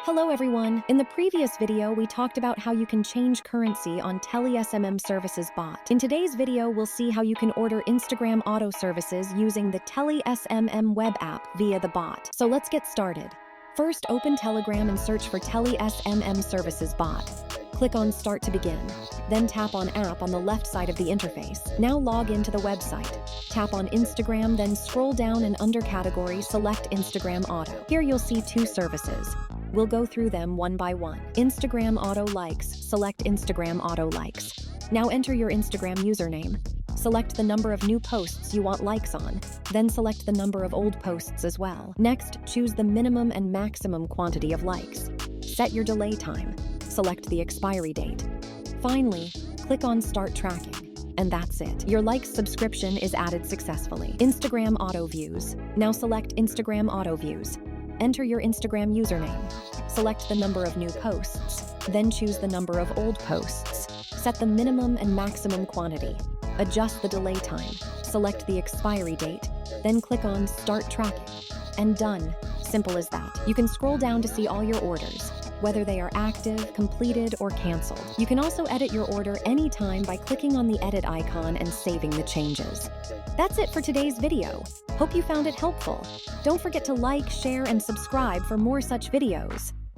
Hello everyone! In the previous video, we talked about how you can change currency on TeleSMM Services bot. In today's video, we'll see how you can order Instagram auto services using the TeleSMM WebApp via the bot. So let's get started. First, open Telegram and search for TeleSMM Services bot. Click on Start to begin. Then tap on App on the left side of the interface. Now log into the website. Tap on Instagram, then scroll down and under category, select Instagram Auto. Here you'll see two services. We'll go through them one by one. Instagram Auto Likes. Select Instagram Auto Likes. Now enter your Instagram username. Select the number of new posts you want likes on. Then select the number of old posts as well. Next, choose the minimum and maximum quantity of likes. Set your delay time. Select the expiry date. Finally, click on Start Tracking. And that's it. Your likes subscription is added successfully. Instagram Auto Views. Now select Instagram Auto Views. Enter your Instagram username. Select the number of new posts. Then choose the number of old posts. Set the minimum and maximum quantity. Adjust the delay time. Select the expiry date. Then click on Start Tracking. And done. Simple as that. You can scroll down to see all your orders, whether they are active, completed, or canceled. You can also edit your order anytime by clicking on the edit icon and saving the changes. That's it for today's video. Hope you found it helpful. Don't forget to like, share, and subscribe for more such videos.